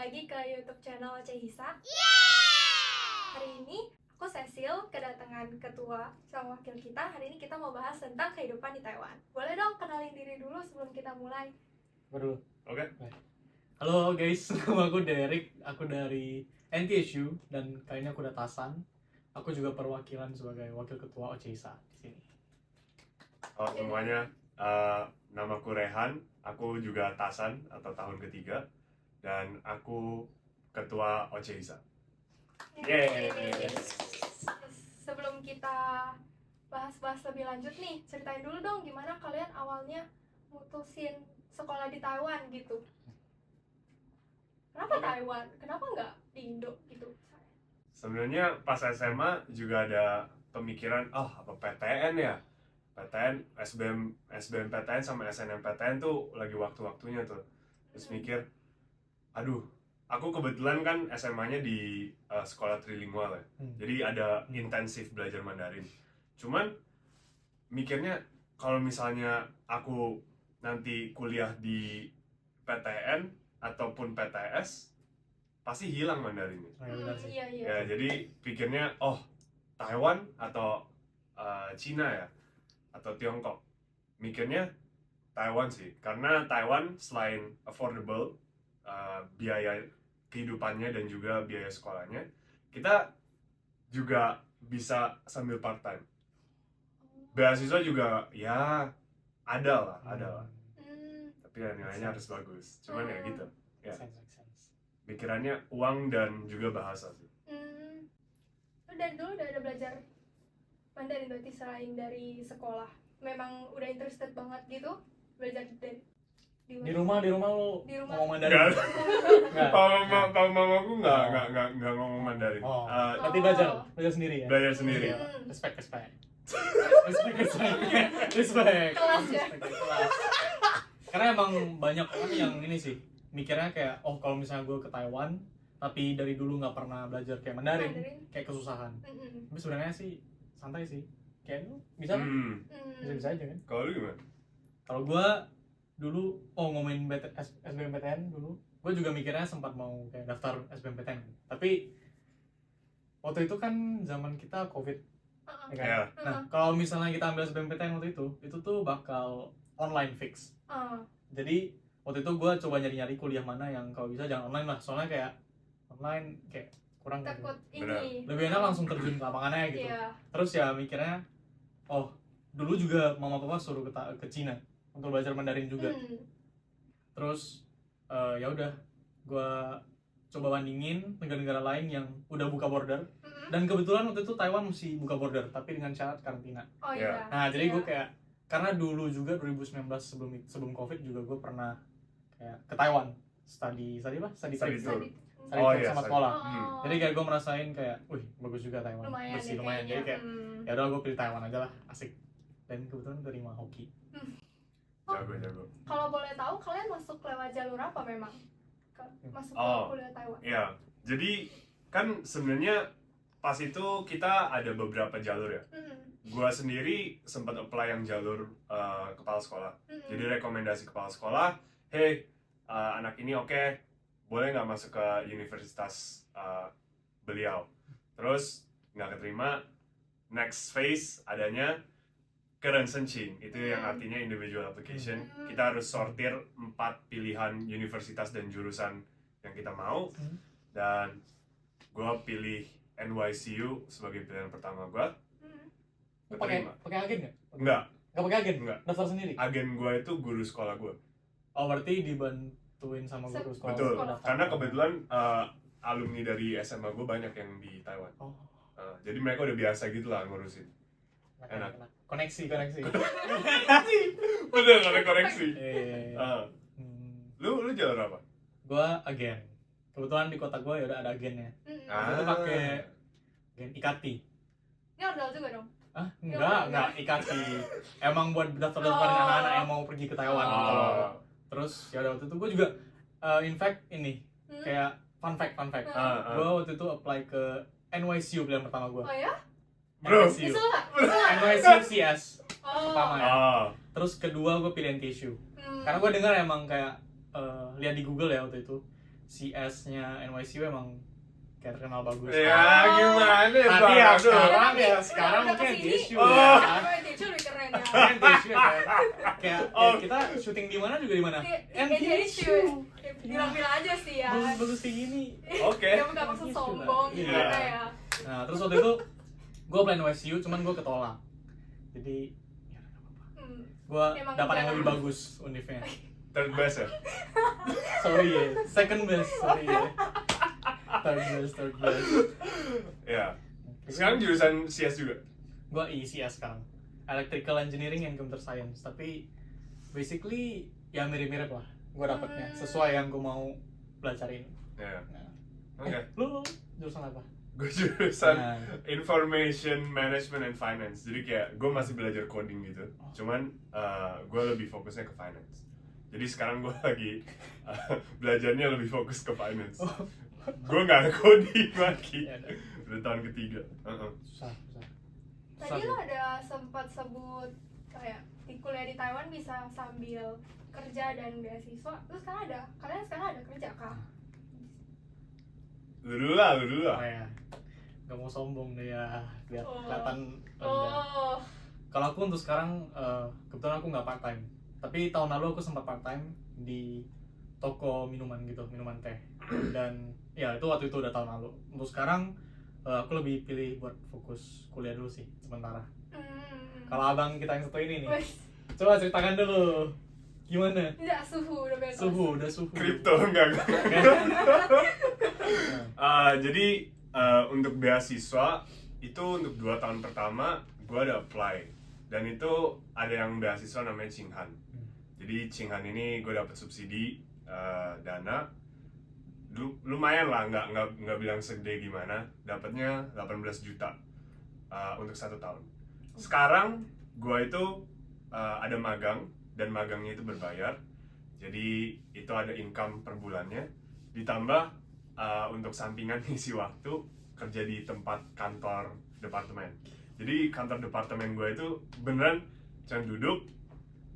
lagi ke YouTube channel Cehisa. Hari ini aku Cecil kedatangan ketua sama wakil kita. Hari ini kita mau bahas tentang kehidupan di Taiwan. Boleh dong kenalin diri dulu sebelum kita mulai. Baru. Oke. Halo guys, nama aku Derek. Aku dari NTSU dan kali ini aku udah Tasan. Aku juga perwakilan sebagai wakil ketua Ocesa di sini. Halo semuanya, namaku Rehan. Aku juga Tasan atau tahun ketiga dan aku ketua Ocesa. Yeay. Sebelum kita bahas-bahas lebih lanjut nih, ceritain dulu dong gimana kalian awalnya mutusin sekolah di Taiwan gitu. Kenapa Taiwan? Kenapa nggak di Indo gitu? Sebenarnya pas SMA juga ada pemikiran, apa PTN ya? PTN, SBMPTN sama SNMPTN tuh lagi waktu-waktunya tuh. Terus mikir, aduh, aku kebetulan kan SMA-nya di sekolah trilingual ya. Jadi ada intensif belajar Mandarin. Cuman mikirnya kalau misalnya aku nanti kuliah di PTN ataupun PTS pasti hilang Mandarinnya. Iya. Ya, jadi pikirnya Taiwan atau Cina ya atau Tiongkok. Mikirnya Taiwan sih, karena Taiwan selain affordable biaya kehidupannya dan juga biaya sekolahnya, kita juga bisa sambil part time. Beasiswa juga ya ada lah. Tapi ya nilainya harus bagus. Cuman ya gitu. Ya. Pikirannya uang dan juga bahasa sih. Lu dari dulu udah ada belajar Mandarin berarti selain dari sekolah? Memang udah interested banget gitu belajar Di rumah lu Di rumah. ngomong Mandarin? Nggak. Kalau mamaku nggak ngomong Mandarin. Berarti belajar sendiri ya? Belajar sendiri. Respect. Respect. Kelas ya? Kelas. Karena emang banyak orang yang ini sih mikirnya kayak, kalau misalnya gue ke Taiwan tapi dari dulu nggak pernah belajar kayak Mandarin, kayak kesusahan. Tapi sebenarnya sih santai sih, kayak lu bisa aja kan. Kalau lu gimana? Kalau gue dulu ngomongin SBMPTN dulu, gue juga mikirnya sempat mau kayak daftar SBMPTN, tapi waktu itu kan zaman kita COVID, ya kan? Yeah. Nah, kalau misalnya kita ambil SBMPTN waktu itu tuh bakal online fix. Jadi waktu itu gue coba nyari-nyari kuliah mana yang kalau bisa jangan online lah, soalnya kayak online kayak kurang Takut gitu. ini. Lebih enak langsung terjun ke lapangannya gitu. Iya. Terus ya mikirnya, dulu juga mama papa suruh ke Cina untuk belajar Mandarin juga. Terus ya udah, gue coba bandingin negara-negara lain yang udah buka border. Dan kebetulan waktu itu Taiwan masih buka border, tapi dengan syarat karantina. Oh iya. Nah, jadi gue kayak, karena dulu juga 2019 sebelum COVID juga gue pernah kayak ke Taiwan study trip sama sekolah. Jadi kayak gue merasain kayak, wih bagus juga Taiwan, bersih lumayan. Jadi kayak ya udah gue pilih Taiwan aja lah, asik. Dan kebetulan terima hoki. Jago. Kalau boleh tahu kalian masuk lewat jalur apa memang? Masuk ke kuliah Taiwan? Iya. Jadi kan sebenarnya pas itu kita ada beberapa jalur ya. Gua sendiri sempat apply yang jalur kepala sekolah. Jadi rekomendasi kepala sekolah, hey anak ini oke, boleh nggak masuk ke universitas beliau. Terus nggak keterima, next phase adanya current searching, itu yang artinya individual application. Kita harus sortir 4 pilihan universitas dan jurusan yang kita mau, dan gua pilih NYCU sebagai pilihan pertama gua. Pakai agen nggak? Nggak pakai agen? Nggak. Daftar sendiri? Agen gua itu guru sekolah gua. Berarti dibantuin sama guru sekolah. Betul, daftar. karena kebetulan alumni dari SMA gua banyak yang di Taiwan. Jadi mereka udah biasa gitu lah ngurusin. Enak. Koneksi. Bener, ada koneksi. Lu jalur apa? Gua agen. Kebetulan di kota gua ya udah ada agennya. Itu pakai agen IKATI. Ini ordal juga dong? Enggak IKATI. Emang buat daftar-daftarin anak-anak yang mau pergi ke Taiwan gitu loh. Terus ya udah, waktu itu gua juga in fact ini kayak fun fact. Gua waktu itu apply ke NYCU pilihan pertama gua. Oh ya? Bro. Nyesel nggak? NYCU CS pertama ya. Terus kedua gue pilih NTSU. Karena gue dengar emang kayak lihat di Google ya waktu itu, CS-nya NYCU emang kayak terkenal bagus. Ya gimana ya Tapi Bang? ya Aduh. sekarang udah mungkin kesini. NTSU Oh. ya kan. NTSU lebih keren ya. Kan NTSU ya kan. Kayak Oh. kita syuting di mana juga di mana? NTSU. Bilang-bilang aja sih ya. Bagus kayak gini. Oke. Ya bukan maksud sombong Iya. gimana ya. Nah, terus waktu itu gue apply NYCU cuman gue ketolak. Jadi ya nggak apa-apa. Gue Emang dapat yang jarang. lebih bagus univnya. Third best ya? Sorry ya, second best, sorry ya. Third best. Ya. Sekarang jurusan CS juga? Gue ICS sekarang, Electrical Engineering and Computer Science. Tapi basically ya mirip-mirip lah. Gue dapetnya sesuai yang gue mau pelajarin. Ya. Nah. Oke. Lu jurusan apa? Gue jurusan Nah. Information Management and Finance. Jadi kayak gue masih belajar coding gitu. Cuman gue lebih fokusnya ke finance. Jadi sekarang gue lagi belajarnya lebih fokus ke finance. Gue nggak ada coding lagi. Ya, udah. Udah tahun ketiga. Susah. Tadi lo ada sempat sebut kayak di kuliah di Taiwan bisa sambil kerja dan beasiswa. Kalian sekarang ada kerja kah? Lu dulu lah. Oh ya, gak mau sombong deh ya, biar Oh. kelihatan rendah. Oh. Kalau aku untuk sekarang, kebetulan aku nggak part time. Tapi tahun lalu aku sempat part time di toko minuman gitu, minuman teh. Dan ya itu waktu itu udah tahun lalu. Untuk sekarang aku lebih pilih buat fokus kuliah dulu sih sementara. Kalau abang kita yang satu ini nih, Wes. coba ceritakan dulu gimana? Enggak, suhu udah bebas. Udah suhu. Kripto enggak. Jadi untuk beasiswa itu untuk 2 tahun pertama gue ada apply. Dan itu ada yang beasiswa namanya Qinghan. Jadi Qinghan ini gue dapet subsidi dana lumayan lah, nggak bilang segede gimana, dapatnya 18 juta untuk 1 tahun. Sekarang gue itu ada magang, dan magangnya itu berbayar, jadi itu ada income per bulannya, ditambah untuk sampingan isi waktu kerja di tempat kantor departemen. Jadi kantor departemen gue itu beneran cuma duduk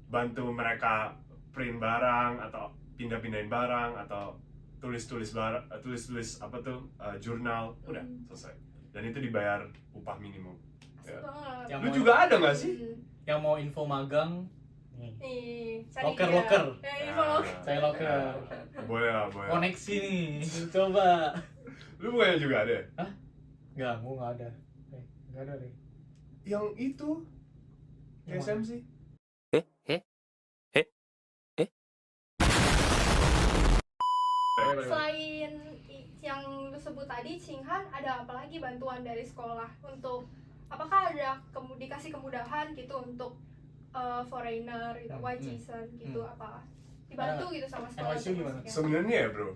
bantu mereka print barang atau pindah-pindahin barang atau tulis apa tuh jurnal, udah selesai. Dan itu dibayar upah minimum. Ya. Yang Lu mau- juga ada nggak sih? Yang mau info magang, nih, Nih, cari Loker, dia. loker. Info loker. saya loker. Boleh lah. Koneksi nih, coba. Lu bukannya juga ada? Nggak, gua nggak ada. Nggak ada deh. Yang itu Yang KSM sih. Selain yang lu sebut tadi, Qinghan, ada apa lagi bantuan dari sekolah untuk apakah ada dikasih kemudahan gitu untuk foreigner gitu, white citizen gitu, apa dibantu gitu sama sekolah? NYCU gimana? Sebenarnya ya bro,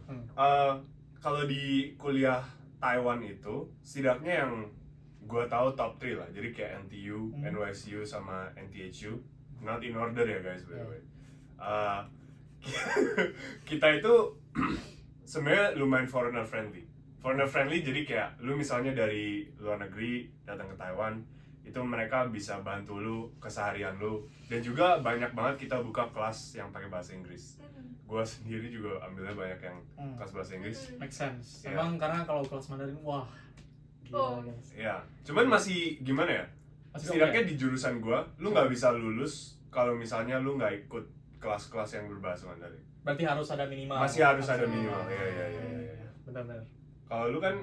kalau di kuliah Taiwan itu setidaknya yang gue tahu top 3 lah. Jadi kayak NTU, NYCU sama NTHU. Not in order ya guys, by the way. Kita itu sebenarnya lumayan foreigner friendly. Foreigner friendly jadi kayak lu misalnya dari luar negeri datang ke Taiwan, itu mereka bisa bantu lu keseharian lu. Dan juga banyak banget kita buka kelas yang pakai bahasa Inggris. Gua sendiri juga ambilnya banyak yang kelas bahasa Inggris. Make sense. Iya. Emang karena kalau kelas Mandarin, wah, Oh. gila guys. Ya, cuman masih gimana ya? Masih Setidaknya oke. di jurusan gua, lu nggak bisa lulus kalau misalnya lu nggak ikut kelas-kelas yang berbahasa Mandarin. Berarti harus ada minimal. Masih harus ada minimal. Iya. Benar-benar. Kalau lu kan,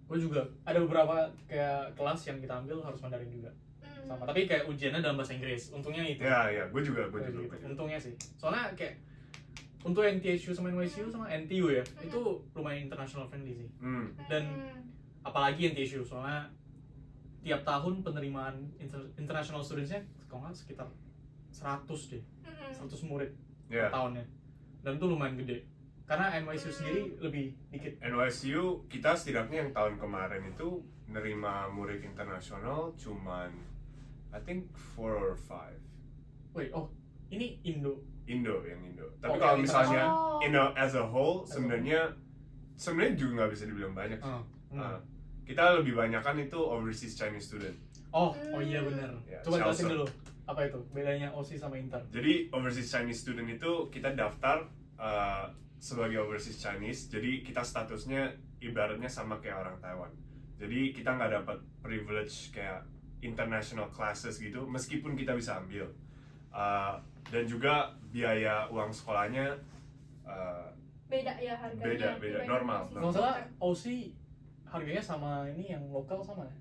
Gue juga ada beberapa kayak kelas yang kita ambil harus Mandarin juga. Sama. Tapi kayak ujiannya dalam bahasa Inggris. Untungnya itu. ya, gua juga. Gitu. Untungnya sih. Soalnya kayak untuk NTHU sama NYCU sama NTU ya, itu lumayan international friendly sih. Dan apalagi NTHU, soalnya tiap tahun penerimaan international students-nya kalau nggak sekitar 100 deh, 100 murid per Ya, tahunnya. Dan itu lumayan gede. Karena NYCU sendiri lebih dikit. NYCU kita setidaknya yang tahun kemarin itu nerima murid internasional cuman I think 4 or 5 Wait, oh ini Indo. Indo. Tapi Oh, kalau yang misalnya internasional. as a whole sebenarnya juga nggak bisa dibilang banyak sih. Kita lebih banyak kan itu overseas Chinese student. Oh iya benar. Ya, Coba jelasin Shelter. dulu apa itu bedanya OSI sama Inter. Jadi overseas Chinese student itu kita daftar sebagai overseas Chinese, jadi kita statusnya ibaratnya sama kayak orang Taiwan. Jadi kita nggak dapat privilege kayak international classes gitu, meskipun kita bisa ambil. Dan juga biaya uang sekolahnya beda ya harganya. beda normal. Kalau nggak salah OC harganya sama ini yang lokal sama ya?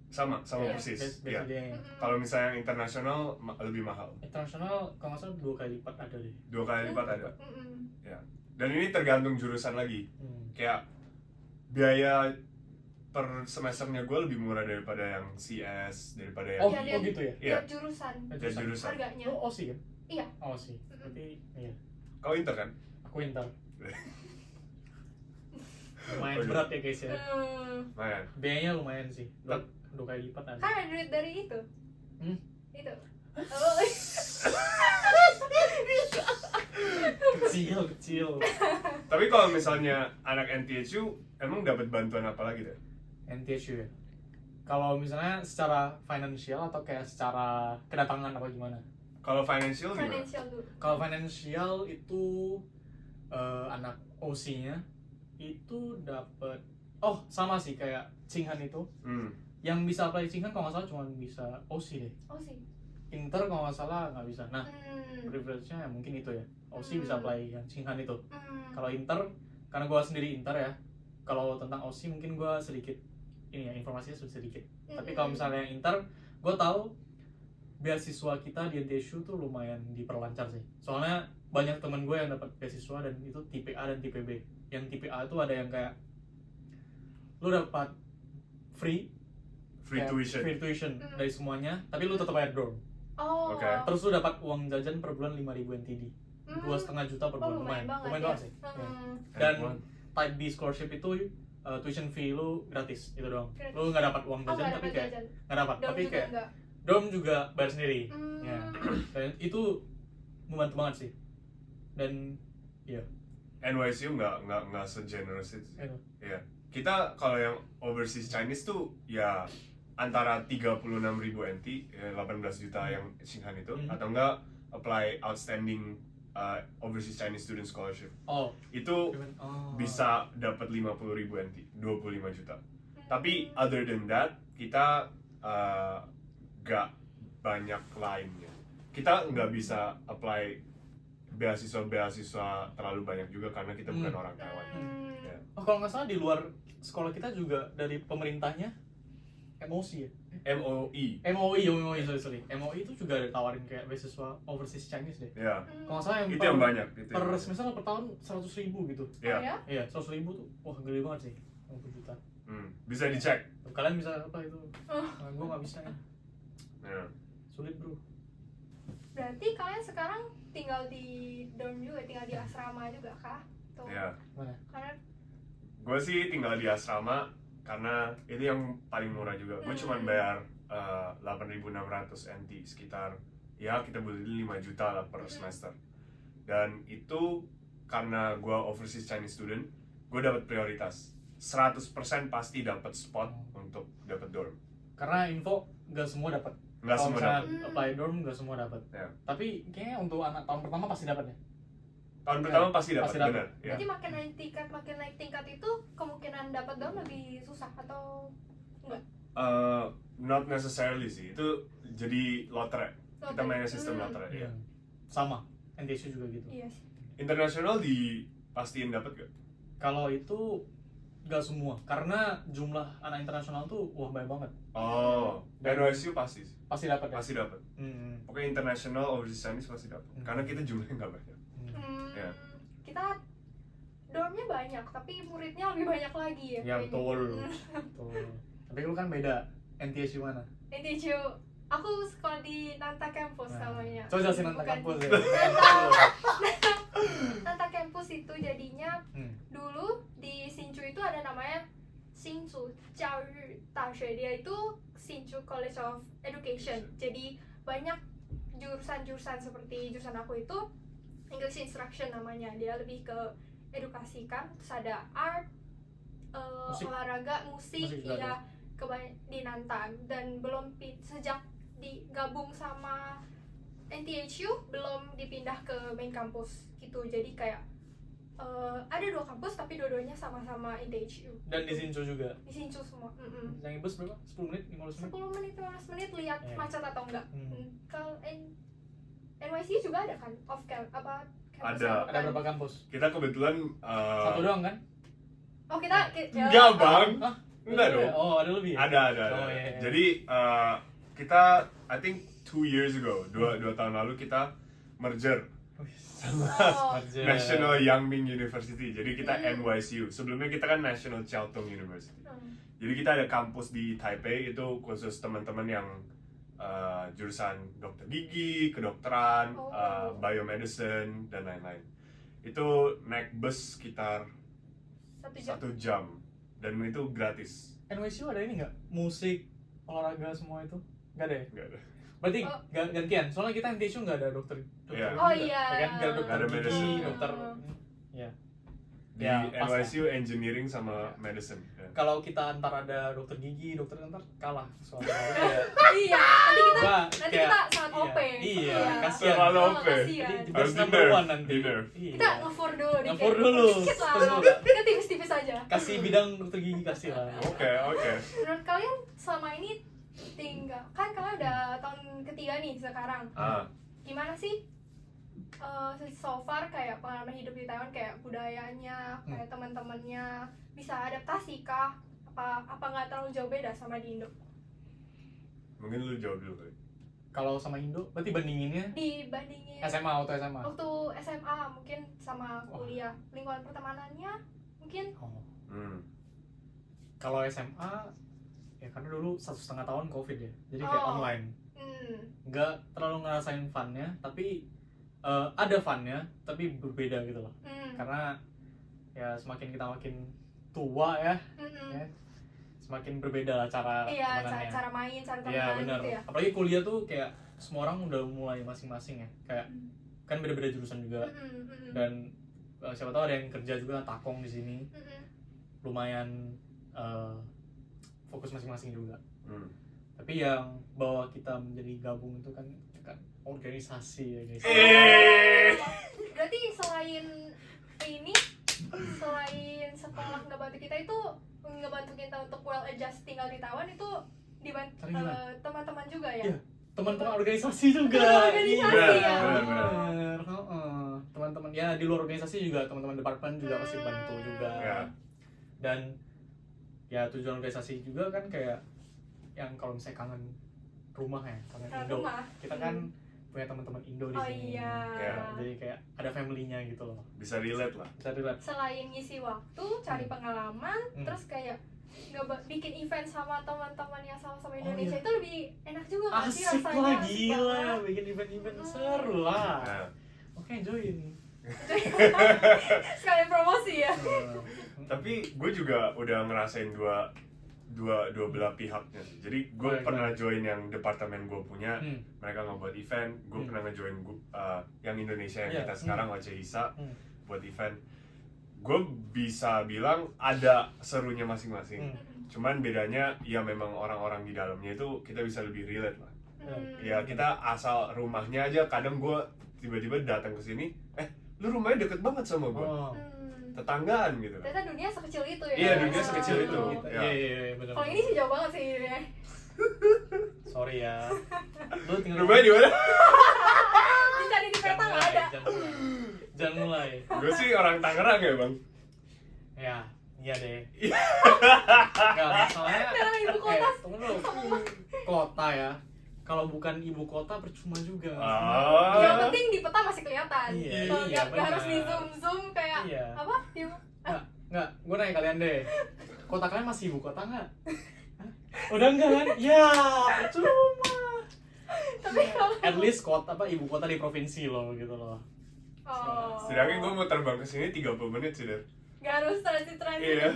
sama Iya. persis. Beda Ya. dia yang Kalau misalnya yang internasional lebih mahal, internasional kalau nggak salah 2 kali lipat ada deh. 2 kali lipat ada. Mm-mm. Dan ini tergantung jurusan lagi. Kayak biaya per semesternya gue lebih murah daripada yang CS, daripada yang Oh, Iya, oh gitu ya? Iya. Tiap jurusan Tiap jurusan. harganya. Lo OC kan? Iya. OC. Berarti iya. Kau inter kan? Aku inter. Lumayan Oh, iya. berat ya guys ya. Lumayan. Biayanya lumayan sih. 2 kali lipat ada. Kan ada duit dari itu. Hmm? Itu. Oh, Kecil. Tapi kalau misalnya anak NTHU emang dapat bantuan apa lagi deh? NTSU ya. Kalau misalnya secara finansial atau kayak secara kedatangan apa gimana? Kalau financial gimana? financial dulu. Kalau finansial itu anak OC-nya itu dapat sama sih kayak Cinghan itu. Yang bisa apply Cinghan kalau nggak salah cuma bisa OC deh. Oh sih. Inter kalau nggak salah nggak bisa. Nah, Hmm. privilege-nya ya mungkin itu ya. OC bisa apply yang Cinghan itu. Hmm. Kalau Inter, karena gue sendiri Inter ya. Kalau tentang OC mungkin gue sedikit ini ya, informasinya sudah sedikit. Tapi kalau misalnya yang Inter, gue tahu beasiswa kita di NTSU tuh lumayan diperlancar sih. Soalnya banyak temen gue yang dapat beasiswa dan itu tipe A dan tipe B. Yang tipe A itu ada yang kayak lu dapat free kayak free tuition dari semuanya, tapi lu tetap bayar dorm. Oh. Oke. Terus lu dapat uang jajan per bulan 5.000 NTD. 2,5 juta per bulan, lumayan banget ya. banget sih. Ya. Dan type B scholarship itu tuition fee lu gratis, itu doang. Gratis. Lu nggak dapat uang jajan, tapi kayak nggak dapat, tapi kayak dorm juga bayar sendiri. Ya. Dan itu membantu banget sih. Dan NYCU nggak segenerous itu. Itu. Iya. Kita kalau yang overseas Chinese tuh ya antara 36.000 NT, 18 juta yang Cinghan itu, atau enggak apply outstanding overseas Chinese student scholarship. Itu bisa dapat 50.000 NT, 25 juta. Tapi other than that, kita gak banyak lainnya. Kita nggak bisa apply beasiswa terlalu banyak juga karena kita bukan orang Taiwan. Ya. Kalau nggak salah di luar sekolah kita juga dari pemerintahnya MOC ya? MOE. MOE, sorry. MOE itu juga ada tawarin kayak beasiswa overseas Chinese deh. Ya. Kalau nggak salah yang Itu yang banyak. per semester atau per tahun 100.000 gitu. Ya. Iya, 100.000 tuh, wah gede banget sih, 50 juta. Bisa dicek. Kalian bisa apa itu? Nah, gue nggak bisa ya. Ya. Sulit bro. Berarti kalian sekarang tinggal di dorm juga, tinggal di asrama juga kah? Tuh. Ya. Mana? Karena Gue sih tinggal di asrama karena itu yang paling murah juga. Gue cuma bayar 8.600 NT, sekitar ya kita boleh 5 juta lah per semester. Dan itu karena gue overseas Chinese student, gue dapat prioritas. 100% pasti dapat spot untuk dapat dorm. Karena info nggak semua dapat. Nggak Kalau semua misalnya dapat. apply dorm nggak semua dapat. Ya. Tapi kayaknya untuk anak tahun pertama pasti dapat ya. Tahun pertama pasti dapat, Pasti dapat. benar. Ya. jadi makin naik tingkat itu kemungkinan dapat dorm lebih susah atau enggak? Not necessarily sih. Itu jadi lotre. Kita mainnya sistem lotre. Ya. Sama, NTSU juga gitu. Iya sih. Internasional pastiin dapat gak? Kalau itu nggak semua, karena jumlah anak internasional tuh wah banyak banget. NYCU pasti sih. Pasti dapat ya. Pasti dapat. Pokoknya international overseas Chinese pasti dapat. Karena kita jumlahnya nggak banyak. Ya. Kita dormnya banyak, tapi muridnya lebih banyak lagi ya. Ya kayaknya. betul. Betul. Tapi lu kan beda. NTSU mana? NTSU, aku sekolah di Nanta Campus namanya. Coba jelasin Nanta Bukan- Campus ya. Nanta Campus itu jadinya dulu di Hsinchu itu ada namanya Hsinchu Jiaoyu Daxue, dia itu Hsinchu College of Education. Jadi banyak jurusan-jurusan seperti jurusan aku itu English Instruction namanya, dia lebih ke edukasi kan. Terus ada art, Musik. olahraga, musik, Musik juga iya di Nanta. Dan belum sejak digabung sama NTHU belum dipindah ke main campus gitu. Jadi kayak ada 2 kampus tapi dua-duanya sama-sama ITHU. Dan di Hsinchu juga. Di Hsinchu semua. Yang bus berapa? 10 menit, 15 menit? 10 menit lihat macet atau enggak. Kalau NYC juga ada kan off campus Ada berapa kampus? Kita kebetulan Satu doang kan? Oh kita enggak bang. Hah? Enggak dong. Oh ada lebih. Ada. Oh, iya. Jadi kita I think 2 years ago, 2 tahun lalu kita merger sama National Yangming University. Jadi kita NYCU. Sebelumnya kita kan National Chiao Tung University. Jadi kita ada kampus di Taipei itu khusus teman-teman yang jurusan dokter gigi, kedokteran, biomedicine dan lain-lain. Itu naik bus sekitar 1 jam dan itu gratis. NYCU ada ini nggak? Musik, olahraga semua itu? Nggak ada ya? Nggak ada. Berarti gantian, soalnya kita NTSU nggak ada dokter Iya. Oh juga. iya. Ya kan? Nggak ada dokter Nggak ada gigi, medicine. dokter ya. Di Ya, pas NYCU engineering sama medicine. Ya. Kalau kita antar ada dokter gigi, dokter antar kalah soalnya. Iya, nanti kita sangat OP. Iya, kasihan. Terlalu OP. Jadi Harus best number dinner. one nanti. Dinner. Iya. Kita nge-for dulu dikit. Nge-for dulu. Dikit lah. Terus Kita tipis-tipis aja. kasih bidang dokter gigi kasih lah. Oke. Menurut kalian selama ini tinggal, kan kalian udah tahun ketiga nih sekarang. Gimana sih so far kayak pengalaman hidup di Taiwan, kayak budayanya, kayak teman-temannya, bisa adaptasi kah? Apa nggak terlalu jauh beda sama di Indo? Mungkin lu jawab dulu kali. Kalau sama Indo, berarti bandinginnya Dibandingin SMA atau SMA? waktu SMA mungkin sama kuliah, lingkungan pertemanannya mungkin. Kalau SMA ya karena dulu 1,5 tahun COVID ya, jadi kayak online. Nggak terlalu ngerasain funnya, tapi ada funnya, tapi berbeda gitu loh. Karena ya semakin kita makin tua ya, semakin berbeda lah cara temenannya. Cara main, cara Iya temenan benar. gitu ya. Apalagi kuliah tuh kayak semua orang udah mulai masing-masing ya, kayak kan beda-beda jurusan juga. Dan siapa tahu ada yang kerja juga takong di sini, lumayan fokus masing-masing juga. Tapi yang bawa kita menjadi gabung itu kan organisasi ya guys. Berarti selain sekolah ngebantu kita itu ngebantu kita untuk well adjust tinggal di Taiwan, itu dibantu teman-teman juga ya? Iya, teman-teman organisasi juga. Organisasi ya. Benar. Teman-teman ya di luar organisasi juga, teman-teman departemen juga pasti bantu juga. Dan ya tujuan organisasi juga kan kayak yang kalau misalnya kangen rumah ya, kangen Indo. Kita kan punya teman-teman Indo di sini. Jadi kayak ada family-nya gitu loh. Bisa relate lah. Selain ngisi waktu, cari pengalaman, terus kayak bikin event sama teman-teman yang sama-sama Indonesia itu lebih enak juga kan sih rasanya. Asik lah, gila, bikin event-event seru lah. Oke, join. Sekalian promosi ya. Tapi gue juga udah ngerasain dua belah pihaknya sih. Jadi gue pernah join yang departemen gue punya, mereka ngebuat event. Gue pernah ngejoin yang Indonesia yang kita sekarang Hisa buat event. Gue bisa bilang ada serunya masing-masing. Cuman bedanya ya memang orang-orang di dalamnya itu kita bisa lebih relate lah. Ya kita asal rumahnya aja, kadang gue tiba-tiba datang ke sini, lu rumahnya deket banget sama gue. Tetanggaan gitu. Ternyata dunia sekecil itu ya. Iya, dunia sekecil itu. Iya, benar. Kalau ini sih jauh banget sih ini. Sorry ya. Lu tinggal rumahnya di mana? Dicari di peta nggak ada. Jangan mulai. Gue sih orang Tangerang ya bang. Ya, iya deh. Gak masalahnya. Sekarang ibu kota. Tunggu dulu. Kota ya. Kalau bukan ibu kota percuma juga. Yang penting di peta masih kelihatan. Iya, Nggak harus di zoom kayak apa? Nggak, gue nanya kalian deh. Kota kalian masih ibu kota nggak? Udah enggak kan? Ya, percuma. Tapi kalau at least kota ibu kota di provinsi loh gitu loh. Sedangkan gue mau terbang ke sini 30 menit sih deh. Nggak harus transit. Iya.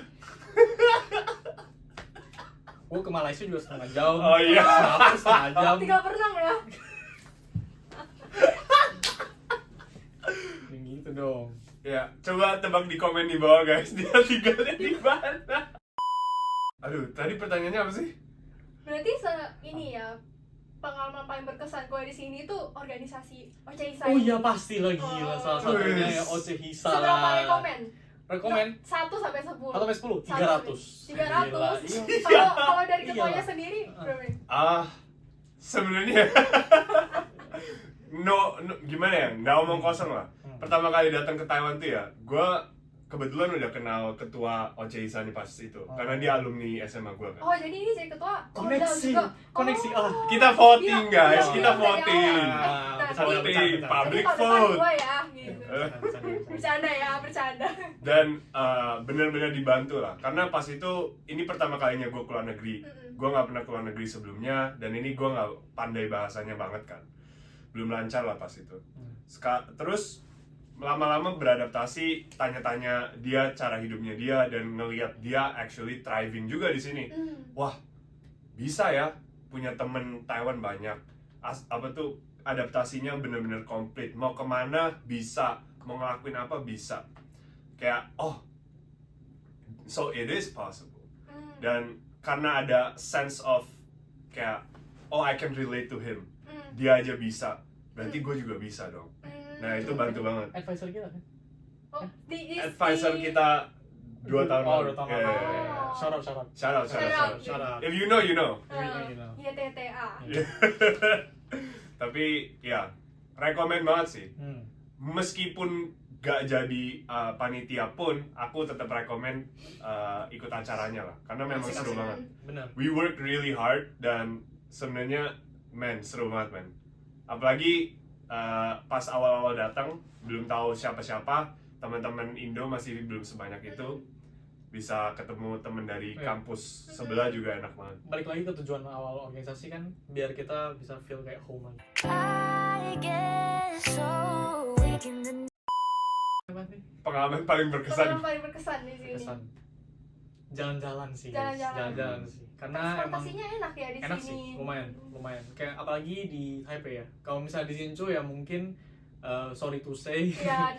Gue ke Malaysia juga setengah jam. Oh iya. Setengah jam. Tinggal berenang ya. Yang gitu dong. Ya, coba tebak di komen di bawah guys, dia tinggalnya di mana? Aduh, tadi pertanyaannya apa sih? Berarti ini ya, pengalaman paling berkesan gue di sini tuh organisasi OCHISA. Oh iya pasti lah, gila. Salah satunya ya OCHISA lah. Seberapa rekomen? Rekomen 1 sampai 10. 1 sampai 10, 300. 300. Gila, Kalau dari ketuanya Iyalah. sendiri berapa? Sebenarnya no, gimana ya, nggak omong kosong lah. Pertama kali datang ke Taiwan tuh ya, gue kebetulan udah kenal ketua OCHISA nih pas itu, karena dia alumni SMA gue kan. Oh jadi ini jadi ketua Koneksi, juga. koneksi. Kita voting Iya, guys, iya, kita iya, voting. iya, iya. Voting, Jadi public tahun depan vote. gue ya gitu. Bercanda ya, bercanda. Dan benar-benar dibantu lah, karena pas itu ini pertama kalinya gue keluar negeri. Gue nggak pernah keluar negeri sebelumnya, dan ini gue nggak pandai bahasanya banget kan, belum lancar lah pas itu. Terus lama-lama beradaptasi, tanya-tanya dia cara hidupnya dia, dan ngelihat dia actually thriving juga di sini. Wah, bisa ya punya temen Taiwan banyak. Adaptasinya bener-bener komplit. Mau kemana bisa, mau ngelakuin apa bisa. Kayak so it is possible. Dan karena ada sense of kayak I can relate to him. Dia aja bisa, berarti gue juga bisa dong. Nah itu bantu banget. Advisor kita kan? Oh, Advisor kita 2 tahun lalu. 2 tahun Iya, lalu. iya, iya. Shout out. Shout out. Shout out. If you know, you know. YTTA. Tapi ya, rekomen banget sih. Hmm. Meskipun gak jadi panitia pun, aku tetap rekomen ikut acaranya lah. Karena memang Asik, seru asik. banget. Benar. We work really hard, dan sebenarnya seru banget man. Apalagi pas awal-awal datang belum tahu siapa-siapa, teman-teman Indo masih belum sebanyak itu. Bisa ketemu teman dari kampus sebelah juga enak banget. Balik lagi ke tujuan awal organisasi kan, biar kita bisa feel kayak home lagi. Pengalaman paling berkesan. Pengalaman paling berkesan di sini. Kesan jalan-jalan sih, guys. Jalan-jalan. Sih. Karena emang Transportasinya enak ya di enak sini. sih, lumayan. Kayak apalagi di Taipei ya. Kalau misalnya di Hsinchu ya mungkin sorry to say, Ya,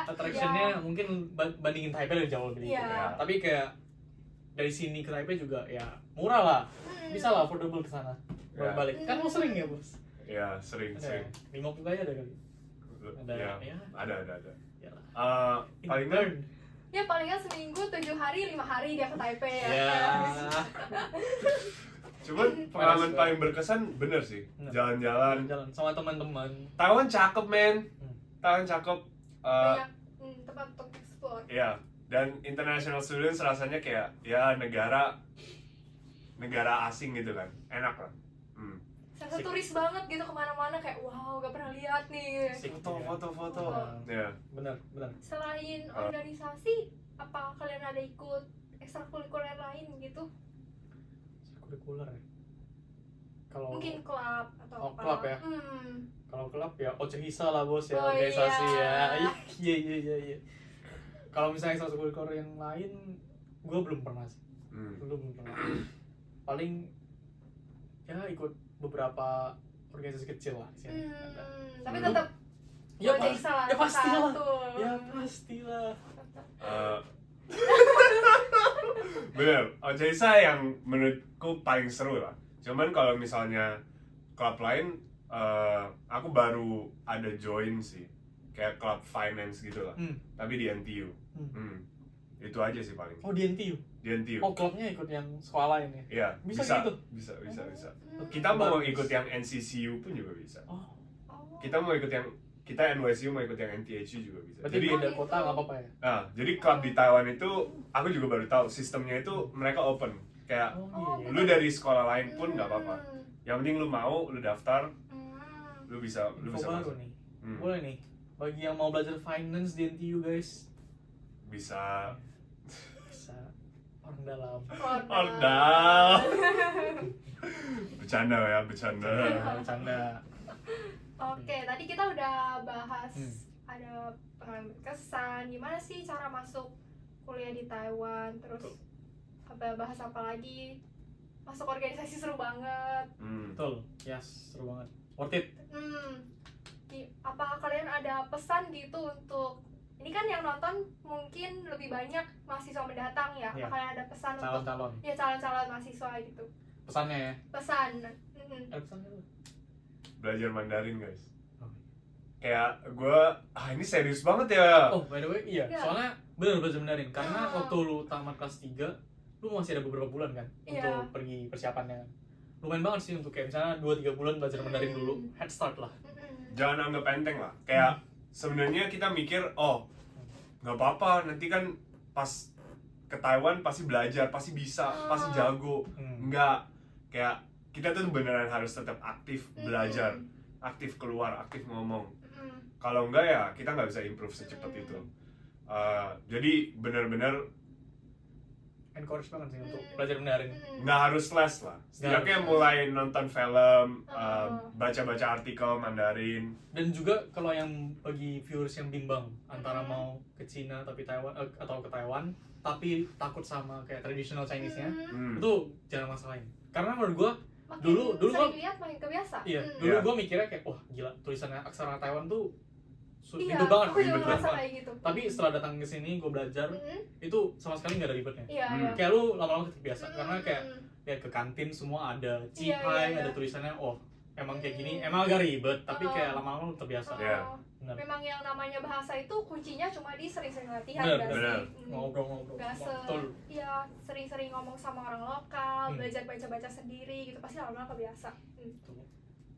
attraction-nya mungkin bandingin Taipei lebih jauh lebih dikit Iya. ya. Tapi kayak dari sini ke Taipei juga ya murah lah, bisa lah affordable ke sana. Ya. Balik kan lo sering ya bos? Ya sering. Ada 50 aja ada kali. Ada, Ya, ya. ada. Yalah. Palingan Intern. Ya palingan seminggu 7 hari 5 hari dia ke Taipei ya. Ya. cuman pengalaman paling berkesan bener sih. Bener. Jalan-jalan. Jalan sama teman-teman. Taiwan cakep men. Taiwan cakep. Banyak tempat untuk explore. Ya, dan international students rasanya kayak ya negara asing gitu kan, enak lah. Saya turis banget gitu kemana-mana kayak wow gak pernah lihat nih. Foto. Ya. Benar. Selain organisasi, apa kalian ada ikut ekstrakurikuler lain gitu? Kurikuler ya. Kalau Mungkin klub atau apa? klub ya? Kalau klub ya OCHISA lah bos ya, Oh, organisasi iya. ya. Iya. Kalau misalnya ekstrakurikuler yang lain, gue belum pernah sih. Belum pernah. Paling ya ikut beberapa organisasi kecil lah di sini. Tapi tetap Ya, OCHISA lah. ya pastilah. satu. Ya pastilah. Bener, OCHISA yang menurutku paling seru lah. Cuman kalau misalnya klub lain, aku baru ada join sih, kayak klub finance gitu lah. Tapi di NTU. Itu aja sih paling. Oh di NTU? Di NTU. Oh klubnya ikut yang sekolah lain ya? Iya, Bisa gitu? Bisa. Kita mau Bagus. ikut yang NCCU pun juga bisa. Oh. Kita NYSU mau ikut yang NTHU juga bisa. Berarti Jadi beda kota nggak apa-apa ya? Nah, jadi klub di Taiwan itu aku juga baru tahu sistemnya itu mereka open. Kayak Oh, lu dari sekolah lain pun nggak apa-apa. Yang penting lu mau, lu daftar, lu bisa Info baru masuk. nih. Boleh nih. Bagi yang mau belajar finance di NTU guys, Bisa. bisa orang dalam. Ordal. Bercanda ya, bercanda. Bercanda. Oke, tadi kita udah bahas ada pengalaman berkesan, gimana sih cara masuk kuliah di Taiwan, terus bahas apa lagi, masuk organisasi seru banget. Betul, yes, seru banget, worth it. Apa kalian ada pesan gitu untuk, ini kan yang nonton mungkin lebih banyak mahasiswa mendatang ya, Iya. apa kalian ada pesan untuk Calon-calon. ya calon-calon mahasiswa gitu? pesannya ya. pesan. Ada pesannya tuh. Belajar Mandarin guys. Oh. Kayak gue, ini serius banget ya. Oh, by the way, iya. Ya. Soalnya bener belajar Mandarin karena Oh. waktu lu tamat kelas 3, lu masih ada beberapa bulan kan Iya. untuk pergi persiapannya kan. Lumayan banget sih untuk kayak misalnya 2-3 bulan belajar Mandarin dulu, head start lah. Jangan anggap enteng lah. Kayak sebenarnya kita mikir, oh nggak apa-apa, nanti kan pas ke Taiwan pasti belajar, pasti bisa, pasti jago. Enggak, kayak kita tuh beneran harus tetap aktif belajar, aktif keluar, aktif ngomong. Kalau enggak ya kita nggak bisa improve secepat itu. Jadi bener-bener Encourage banget sih untuk belajar Mandarin. nggak harus les lah. Setidaknya mulai nonton film, baca-baca artikel Mandarin. Dan juga kalau yang bagi viewers yang bimbang antara mau ke Cina tapi Taiwan atau ke Taiwan tapi takut sama kayak traditional Chinese-nya, itu jangan masalahin. Karena menurut gua dulu sering lihat makin kebiasa. iya, dulu gua mikirnya kayak wah gila tulisannya aksara Taiwan tuh Iya, ribet banget, aku juga ribet merasa banget. kayak gitu. Tapi setelah datang ke sini gua belajar itu sama sekali nggak ada ribetnya. Iya, iya. Kayak lu lama-lama terbiasa karena kayak lihat ke kantin semua ada cihai, iya. ada tulisannya oh emang kayak gini, emang agak ribet tapi kayak lama-lama lu terbiasa. Iya. Benar. Memang yang namanya bahasa itu kuncinya cuma di sering-sering latihan Benar, gak benar. sih? Ngobrol-ngobrol. Gak Betul. iya, sering-sering ngomong sama orang lokal, belajar baca-baca sendiri gitu, pasti lama-lama kebiasa.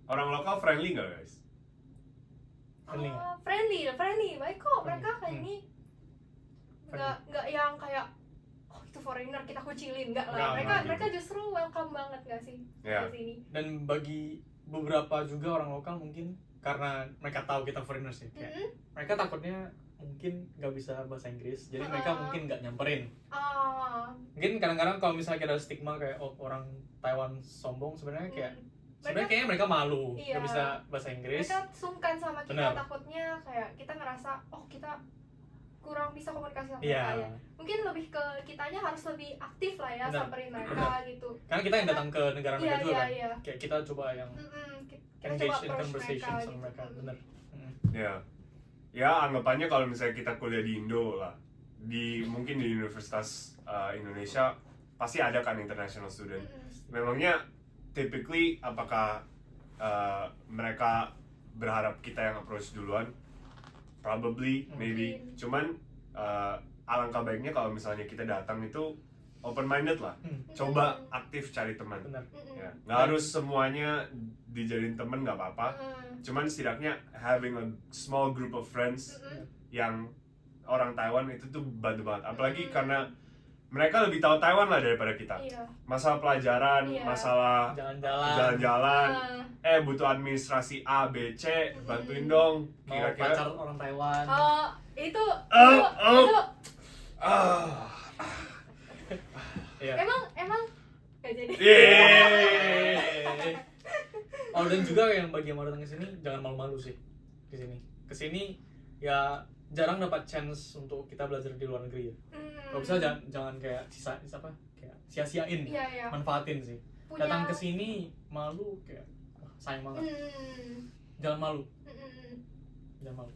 Orang lokal friendly nggak guys? Friendly nggak? Friendly, baik kok. Mereka Friendly. kayak ini nggak yang kayak oh itu foreigner kita kucilin, nggak lah. Nggak, Mereka justru welcome banget nggak sih Iya. di sini? Dan bagi beberapa juga orang lokal mungkin karena mereka tahu kita foreigners ya kayak mereka takutnya mungkin nggak bisa bahasa Inggris jadi mereka mungkin nggak nyamperin. Mungkin kadang-kadang kalau misalnya ada stigma kayak oh orang Taiwan sombong sebenarnya kayak sebenarnya kayaknya mereka malu nggak Iya. bisa bahasa Inggris. Mereka sungkan sama kita, Benar. takutnya kayak kita ngerasa oh kita kurang bisa komunikasi sama Iya. mereka ya. Mungkin lebih ke kitanya harus lebih aktif lah ya, Benar. samperin mereka gitu. Karena kita yang datang ke negara mereka juga kan. Iya. Kayak kita coba yang Kita engage coba in approach conversation sama gitu. mereka, bener. Ya, ya anggapannya kalau misalnya kita kuliah di Indo lah, mungkin di Universitas Indonesia pasti ada kan international student. Memangnya typically apakah mereka berharap kita yang approach duluan? Probably, maybe. Cuman alangkah baiknya kalau misalnya kita datang itu open minded lah. Coba aktif cari teman. Bener. Ya, nggak harus semuanya dijadiin temen nggak apa-apa. Cuman setidaknya having a small group of friends yang orang Taiwan itu tuh bantu banget. Apalagi karena mereka lebih tahu Taiwan lah daripada kita. Iya. Masalah pelajaran, Iya. masalah jalan-jalan, butuh administrasi A, B, C, bantuin dong. Mau Kira-kira. pacar orang Taiwan. Itu Iya. emang gak jadi. Yeay. Oh dan juga yang bagi yang mau datang ke sini jangan malu-malu sih di sini. Kesini ya jarang dapat chance untuk kita belajar di luar negeri ya. Kalau bisa jangan kayak kayak sia-siain, Iya. manfaatin sih. Datang ke sini malu kayak wah, sayang banget. Jangan malu, jangan malu.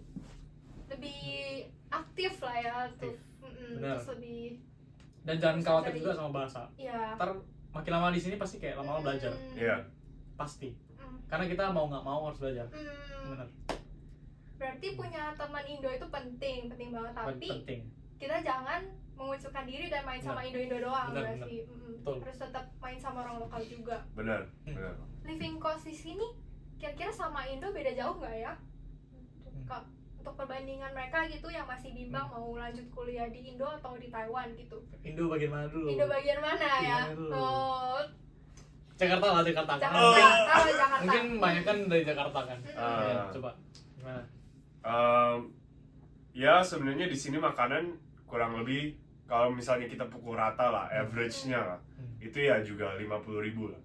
Lebih aktif lah ya tuh. Benar. Terus lebih Dan jangan Bisa khawatir cari- juga sama bahasa. ya. Ntar makin lama di sini pasti kayak lama-lama belajar, Iya. pasti. Karena kita mau nggak mau harus belajar. Benar. Berarti punya teman Indo itu penting banget, tapi Penting. kita jangan mengucilkan diri dan main sama Indo-Indo doang Benar, nggak sih? Betul. Harus tetap main sama orang lokal juga. Benar, benar. Living cost di sini kira-kira sama Indo beda jauh nggak ya? Kak, untuk perbandingan mereka gitu yang masih bimbang mau lanjut kuliah di Indo atau di Taiwan gitu. Indo bagian mana dulu? Indo bagian mana ya? Gimana dulu? Oh, Jakarta lah, Jakarta. Jakarta. Mungkin banyak kan dari Jakarta kan. Ah. Ya, coba gimana? Ya sebenarnya di sini makanan kurang lebih kalau misalnya kita pukul rata lah, average-nya lah, itu ya juga 50.000 lah.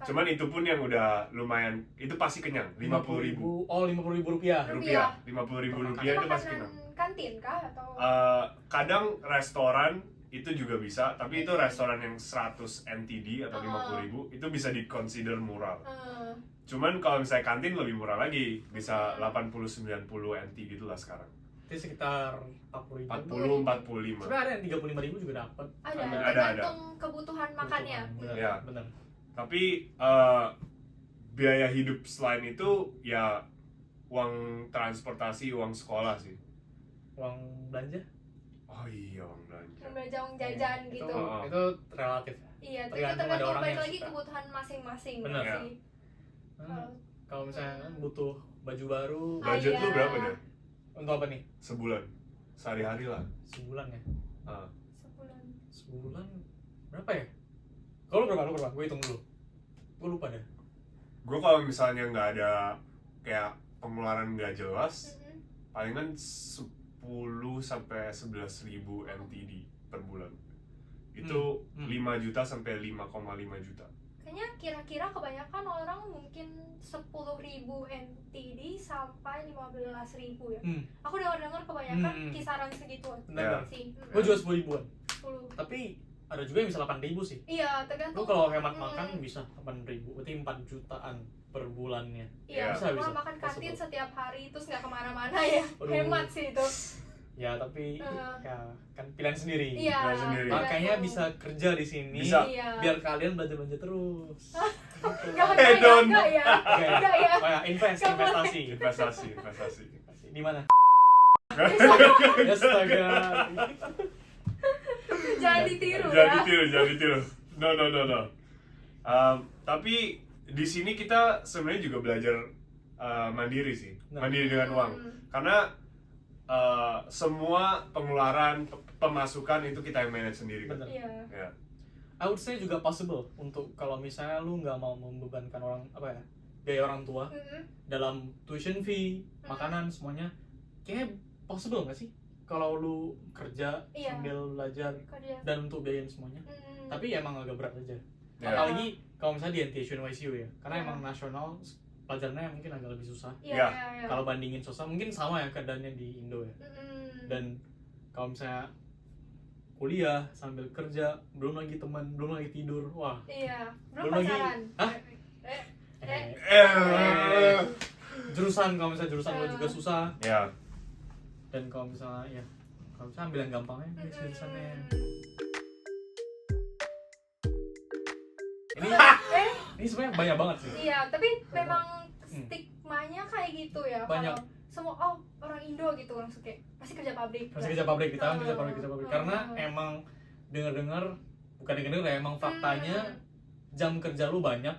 Cuman itu pun yang udah lumayan, itu pasti kenyang, 50.000. Oh, 50.000 rupiah. Rupiah, 50.000 rupiah itu pasti kenyang. Kantin kah atau? Kadang restoran itu juga bisa, tapi itu restoran yang 100 NTD atau 50.000 itu bisa di-consider murah. Cuman kalau misalnya kantin lebih murah lagi, bisa 80-90 NT gitu lah sekarang. Itu sekitar 40.000. 40-45. Sebenarnya ada yang 35.000 juga dapat. Ada. Ada. Tergantung kebutuhan makannya. Benar. Ya. Benar. Tapi biaya hidup selain itu ya uang transportasi, uang sekolah sih. Uang belanja? Oh iya, uang belanja. Belanja uang jajan Iya, gitu. Itu relatif. Iya, itu Tergantung ada tergantung orang balik yang lagi suka. kebutuhan masing-masing Bener. sih. Kalau misalnya butuh baju baru, Budget lu iya. berapa deh? untuk apa nih? Sebulan? Sehari-hari lah. Sebulan ya? Ah. Sebulan. Sebulan berapa ya? Kalau lu berapa? Gue hitung dulu. Gue lupa deh. Gue kalau misalnya nggak ada kayak pengeluaran nggak jelas, palingan 10 sampai 11 ribu NTD per bulan. Itu 5 juta sampai 5,5 juta. Kayaknya kira-kira kebanyakan orang mungkin 10.000 NTD sampai 15.000 ya. Aku dengar kebanyakan kisaran segituan Benar. sih. Gue juga 10 ribuan. 10. Tapi ada juga yang bisa 8 ribu sih. Iya, Lu tergantung. kalau hemat makan bisa 8 ribu, berarti 4 jutaan per bulannya. Iya, Bisa, cuma bisa. makan kantin Possible. setiap hari terus nggak kemana-mana ya. Aduh. Hemat sih itu. Ya tapi ya kan pilihan sendiri. Iya. Pilihan sendiri. Makanya bisa kerja di sini. Bisa. Iya. Biar kalian belanja terus. Enggak ya. Enggak ya. Kayak investasi. Investasi. Di mana? Astaga. Jangan ditiru ya. Jangan ditiru. No. Tapi di sini kita sebenarnya juga belajar mandiri sih, mandiri dengan uang. Karena semua pengeluaran, pemasukan itu kita yang manage sendiri kan. Bener. Iya. Ya. I would say juga possible untuk kalau misalnya lu nggak mau membebankan orang apa ya, biaya orang tua dalam tuition fee, makanan semuanya, kayaknya possible nggak sih kalau lu kerja Iya. sambil belajar Kerja. dan untuk biayain semuanya. Tapi emang agak berat aja. Ya. Apalagi kalau misalnya di NTH NYCU ya, karena Iya. emang nasional pelajarannya mungkin agak lebih susah. Iya. Kalau bandingin susah, mungkin sama ya keadaannya di Indo ya. Dan kalau misalnya kuliah sambil kerja, belum lagi teman, belum lagi tidur, wah. Iya. Belum Belum lagi- pacaran. Hah? Eh. Jurusan kalau misalnya jurusan lo juga susah. Ya. Dan kalau misalnya ya, kalau misalnya ambil yang gampangnya, ini jurusannya. Ini sebenarnya banyak banget sih. Iya, tapi memang stigmanya kayak gitu ya. Banyak. Kalau semua orang Indo gitu langsung kayak pasti kerja pabrik. Masih kerja pabrik, kita kan kerja pabrik. Karena emang dengar-dengar, bukan dengar-dengar ya, emang faktanya jam kerja lu banyak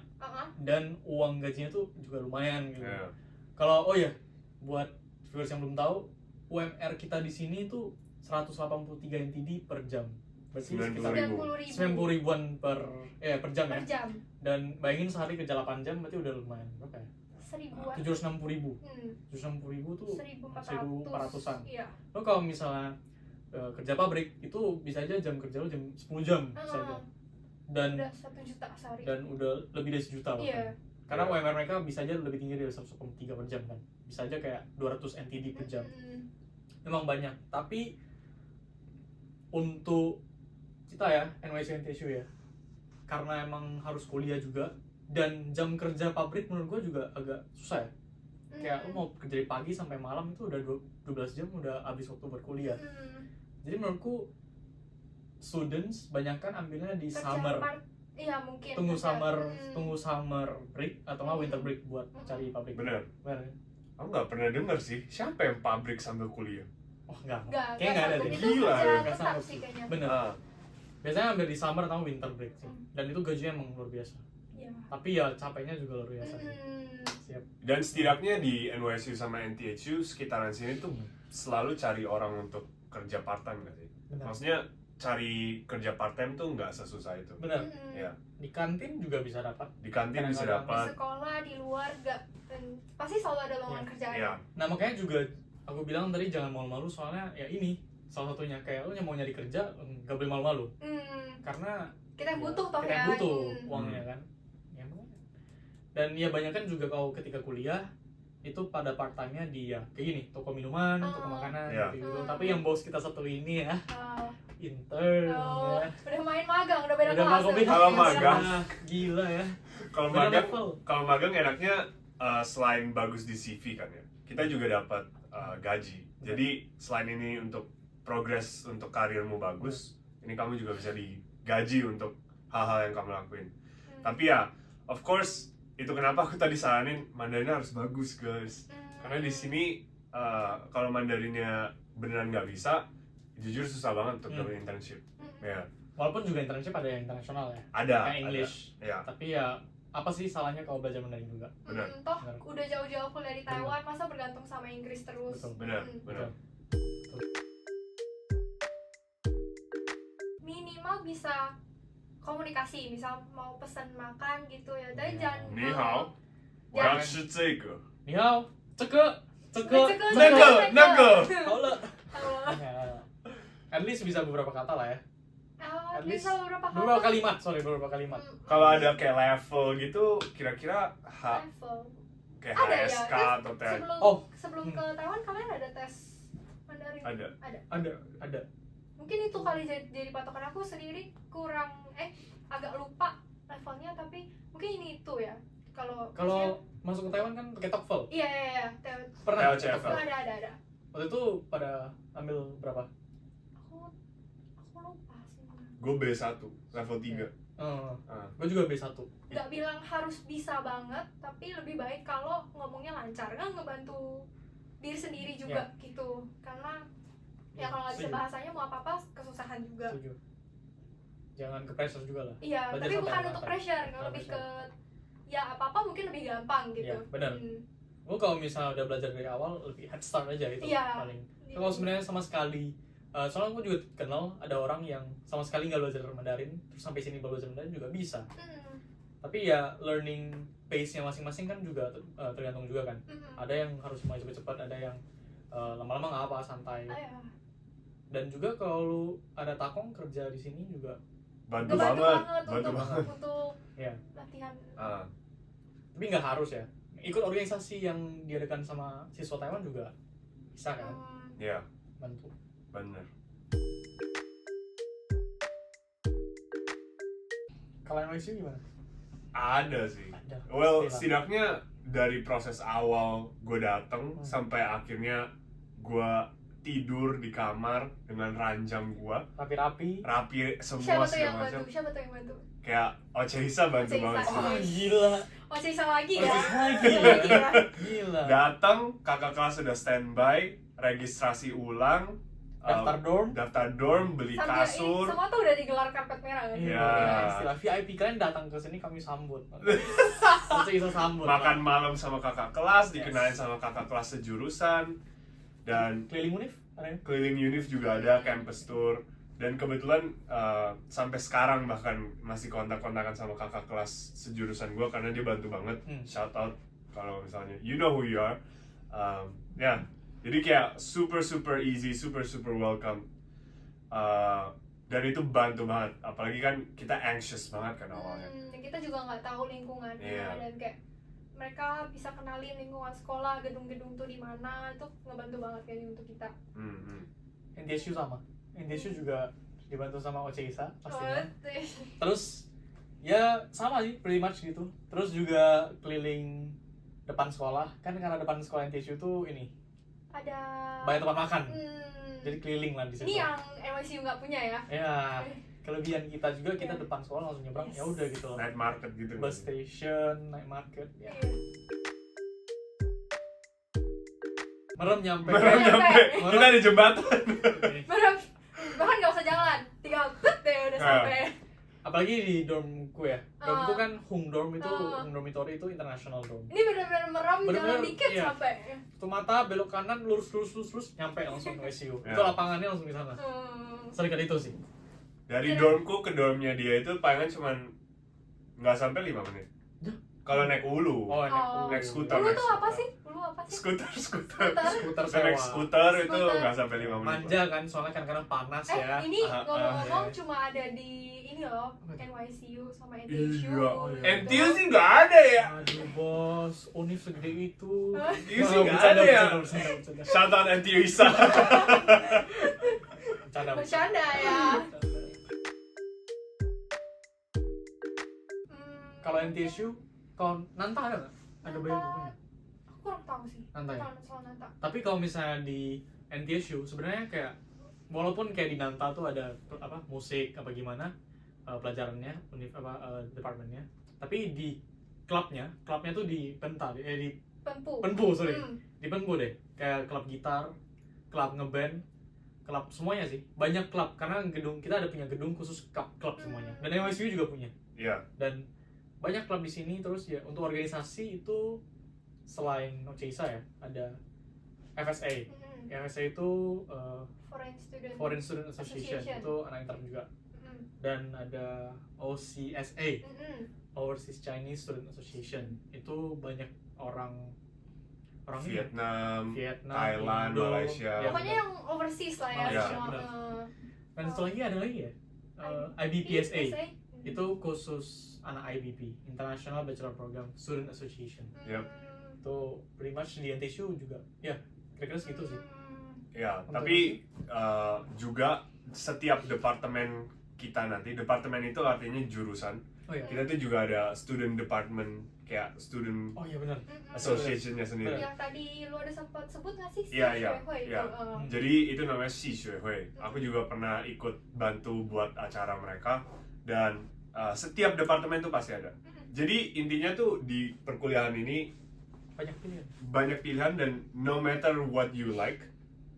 dan uang gajinya tuh juga lumayan gitu. Ya. Kalau buat viewers yang belum tahu, UMR kita di sini tuh 183 NTD per jam. Berarti sekitar 90 ribuan per jam per ya. jam. Dan bayangin sehari kerja 8 jam berarti udah lumayan berapa ya? 1000-an. 760 ribu. 760 ribu tuh 1.400-an. Iya. lo kalau misalnya kerja pabrik itu bisa aja jam kerja lo 10 jam bisa aja. Dan Udah 1 juta sehari. dan udah lebih dari 1 juta bahkan. Iya. Karena UMR mereka bisa aja lebih tinggi dari 1,3 per jam kan. Bisa aja kayak 200 NTD per jam. Memang banyak, tapi untuk kita ya NYC NTSU ya, karena emang harus kuliah juga dan jam kerja pabrik menurut gua juga agak susah ya. Kayak lu mau kerja dari pagi sampai malam itu udah 12 jam udah habis waktu berkuliah. Jadi menurutku students banyak kan ambilnya di summer. Iya mungkin. Tunggu summer break atau nggak winter break buat cari pabrik. Bener. Bener. Aku nggak pernah dengar sih siapa yang pabrik sambil kuliah. Oh enggak. Nggak Kayaknya nggak ada deh. Itu Gila, kerja ya. Nggak tetap sanggup sih kayaknya. Bener. Biasanya ambil di summer atau winter break sih. Dan itu gajinya emang luar biasa. Iya. Tapi ya capeknya juga luar biasa sih. Siap. Dan setidaknya di NYSU sama NTHU sekitaran sini tuh selalu cari orang untuk kerja part time nggak sih? Benar. Maksudnya cari kerja part time tuh nggak sesusah itu. Benar. Ya. Di kantin juga bisa dapat. Di kantin bisa Kadang-kadang. Di dapat. sekolah, di luar nggak, pasti selalu ada lowongan kerjaan. Ya. Nah makanya juga aku bilang tadi jangan malu-malu soalnya ya ini salah satunya kayak lu yang mau nyari kerja nggak boleh malu-malu karena Kita yang butuh toh kita ya. yang butuh uangnya kan. Ya, makanya. Dan ya banyak kan juga kalau ketika kuliah itu pada part time-nya di ya kayak gini toko minuman, toko makanan Ya. gitu. Tapi yang bos kita satu ini ya Oh, intern ya. udah main magang, udah beda Udah kelas. magang beda Kalau kelas. magang. Gila ya. Kalau Beda magang, level. kalau magang enaknya selain bagus di CV kan ya, kita juga dapat gaji. Jadi selain ini untuk progres untuk karirmu bagus, ini kamu juga bisa digaji untuk hal-hal yang kamu lakuin. Tapi ya, of course itu kenapa aku tadi saranin Mandarinnya harus bagus guys. Karena di sini kalau Mandarinnya beneran nggak bisa, jujur susah banget untuk dapat internship. Ya. Walaupun juga internship ada yang internasional ya. Ada. Kayak English. Ada. Ya. Tapi ya apa sih salahnya kalau belajar Mandarin juga? Benar. Toh Benar. udah jauh-jauh kuliah di Taiwan, masa bergantung sama Inggris terus? Betul. Benar, Mm. benar. Minimal bisa komunikasi, misal mau pesan makan gitu ya, tapi Iya. jangan 你好，我要吃这个。你好，这个那个好了。 Halo. Ya. At least bisa beberapa kata lah ya. At least Bisa beberapa beberapa kalimat. Kalau ada kayak level gitu, kira-kira Level. kayak Ada ya, HSK terus atau TN. sebelum ke Taiwan kalian ada tes Mandarin? Ada. Mungkin itu kali jadi patokan. Aku sendiri kurang agak lupa levelnya, tapi mungkin ini itu ya. Kalau Masuk ke Taiwan kan pakai TOEFL. iya. Pernah TOEFL. TOEFL. Ada. Waktu itu pada ambil berapa? Aku lupa sih. Gue B1, level 3. Gue juga B1. Nggak bilang harus bisa banget, tapi lebih baik kalau ngomongnya lancar, kan ngebantu diri sendiri juga gitu. Karena ya kalau nggak bisa Setuju. bahasanya mau apa-apa kesusahan juga. Setuju. Jangan ke pressure juga lah. Iya, Belajar tapi sampai bukan akar. untuk pressure, Bukan lebih pressure. ke ya apa-apa mungkin lebih gampang gitu. Iya, benar. Gue kalau misalnya udah belajar dari awal lebih head start aja itu Iya. paling. Kalau sebenarnya sama sekali, soalnya gue juga kenal ada orang yang sama sekali nggak belajar Mandarin, terus sampai sini baru belajar Mandarin juga bisa. Tapi ya learning pace-nya masing-masing kan juga tergantung juga kan. Ada yang harus mulai cepet-cepet, ada yang lama-lama nggak apa, santai. Dan juga kalau lu ada takong kerja di sini juga Bantu Ngebantu banget. untuk Iya. latihan. tapi nggak harus ya. Ikut organisasi yang diadakan sama siswa Taiwan juga bisa kan Iya, bantu. bener. Kalau NYC gimana? Ada sih. Ada. Well, Pastilah. setidaknya dari proses awal gue dateng sampai akhirnya gue tidur di kamar dengan ranjang gue Rapi-rapi. rapi semua Siapa tuh yang segala bantu? macam. Siapa tuh yang bantu? Kayak Oceisa bantu Oceisa. banget sih. Wah, gila. Oh, Cisa lagi ya? Lagi. Lagi ya? Gila. Datang, kakak kelas sudah standby, registrasi ulang, Daftar dorm. beli Sambil kasur. semua tuh udah digelar karpet merah kan? Iya. Iya. Istilah VIP kalian datang ke sini kami sambut. Bisa sambut. Makan malam sama kakak kelas, dikenalin sama kakak kelas sejurusan, dan Keliling univ ada yang? keliling univ juga ada, campus tour. Dan kebetulan sampai sekarang bahkan masih kontak-kontakan sama kakak kelas sejurusan gue karena dia bantu banget. Shout out kalau misalnya you know who you are. Ya, jadi kayak super easy, super welcome. Dan itu bantu banget, apalagi kan kita anxious banget kan awalnya. Kita juga nggak tahu lingkungannya. Iya. Dan kayak mereka bisa kenalin lingkungan sekolah, gedung-gedung tuh di mana, itu ngebantu banget kan untuk kita. NTSU sama. NTSU juga dibantu sama Oceisa pastinya. Oh, Terus ya sama sih pretty much gitu. Terus juga keliling depan sekolah. Kan karena depan sekolah NTSU tuh ini ada banyak tempat makan. Jadi keliling lah di situ. ini yang NYCU nggak punya ya? Ya, kelebihan kita juga kita depan sekolah langsung nyebrang. Yes. Ya udah gitu loh. Night market gitu. Bus station, night market. Ya. Iya. Merem nyampe. Kita di jembatan. Merem, bahkan nggak usah jalan, tinggal tut deh udah sampai. Apalagi di dormku ya. Dormku kan Hung Dorm itu, Hung Dormitory itu international dorm. Ini benar-benar merem, Bener-bener, jalan dikit iya. sampai. Tuh mata belok kanan lurus nyampe langsung ke ICU. Itu lapangannya langsung di sana. Sering itu sih. Dari dormku ke dormnya dia itu palingan cuman nggak sampai 5 menit. Kalau naik ulu. Oh, naik skuter. Dulu naik tuh apa skuter. sih? Dulu apa sih? Skuter. Skuter Saya naik sewa. skuter itu Skuter. nggak sampai 5 menit. Manja kan, soalnya kadang-kadang panas ya. Ini ngomong-ngomong ya. cuma ada di ini loh, NYCU sama Iya. NTSU. NTU sih nggak ada ya. Aduh bos, univ segede itu. NTU sih nggak ada ya. Bercanda. Shout out NTU Isa. Bercanda ya. Kalau NTSU, kalau Nanta ada nggak? Ada banyak bukunya. Aku kurang tahu sih. Nanta ya? Soal Nanta. Tapi kalau misalnya di NTSU sebenarnya kayak walaupun kayak di Nanta tuh ada apa musik apa gimana pelajarannya, departemennya. Tapi di klubnya tuh di Penpu. di Penpu deh, kayak klub gitar, klub ngeband, klub semuanya sih, banyak klub karena kita punya gedung khusus klub semuanya, dan NYSU juga punya. Iya. Dan banyak klub di sini. Terus ya untuk organisasi itu selain OCISA ya ada FSA. FSA itu Foreign Student Association, itu anak intern juga. Dan ada OCSA, Overseas Chinese Student Association, itu banyak orang Vietnam, Thailand, Indo, Malaysia. ya, Pokoknya yang overseas lah ya. Malaysia, semua. benar. Dan satu lagi ada lagi ya, IBPSA, itu khusus anak IBP, International Bachelor Program Student Association. Yep. Itu pretty much di NTSU juga, ya kira-kira segitu sih. Ya, tapi juga setiap departemen kita nanti, departemen itu artinya jurusan. Oh iya. Kita tuh juga ada student department, kayak student Oh iya benar. association-nya sendiri. Yang tadi lu ada sempat sebut nggak sih? Iya, iya, Xue Hui iya. itu, Jadi itu namanya Xi Xue Hui. Aku juga pernah ikut bantu buat acara mereka, dan setiap departemen tuh pasti ada. Jadi intinya tuh di perkuliahan ini banyak pilihan, dan no matter what you like,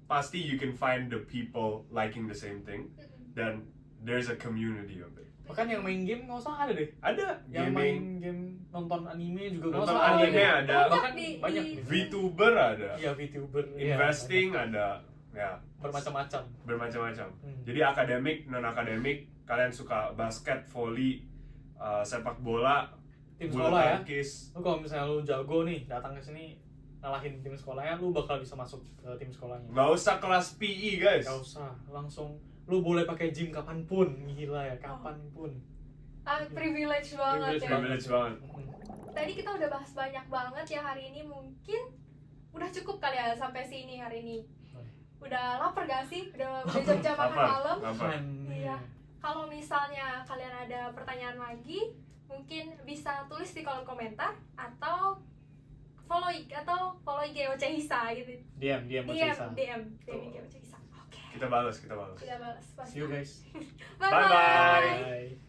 pasti you can find the people liking the same thing, dan there's a community of it. Bahkan yang main game nggak usah ada deh. Ada Yang gaming, main game, nonton anime juga nggak nonton usah anime ada. ada, Bahkan Di- banyak di- nih. VTuber ada, Iya, VTuber. Iya, investing ada, ya bermacam-macam. bermacam-macam. Jadi akademik, non akademik, kalian suka basket, volley, sepak bola, Tim bulu sekolah ya. tangkis. Lu kalau misalnya lu jago nih, datang ke sini ngalahin tim sekolahnya, lu bakal bisa masuk ke tim sekolahnya. Nggak usah kelas PE guys. Gak usah, langsung lu boleh pakai gym kapanpun, gila ya, kapanpun. privilege banget ya. Privilege banget. Tadi kita udah bahas banyak banget ya hari ini, mungkin udah cukup kali ya sampai sini hari ini. Udah lapar gak sih? Udah jam-jam makan malam. Apa? Iya. Kalau misalnya kalian ada pertanyaan lagi, mungkin bisa tulis di kolom komentar atau follow IG OCISA gitu. DM OCISA. DM IG OCISA. Oke. Kita balas. Kita balas. See you guys. Bye Bye-bye. Bye.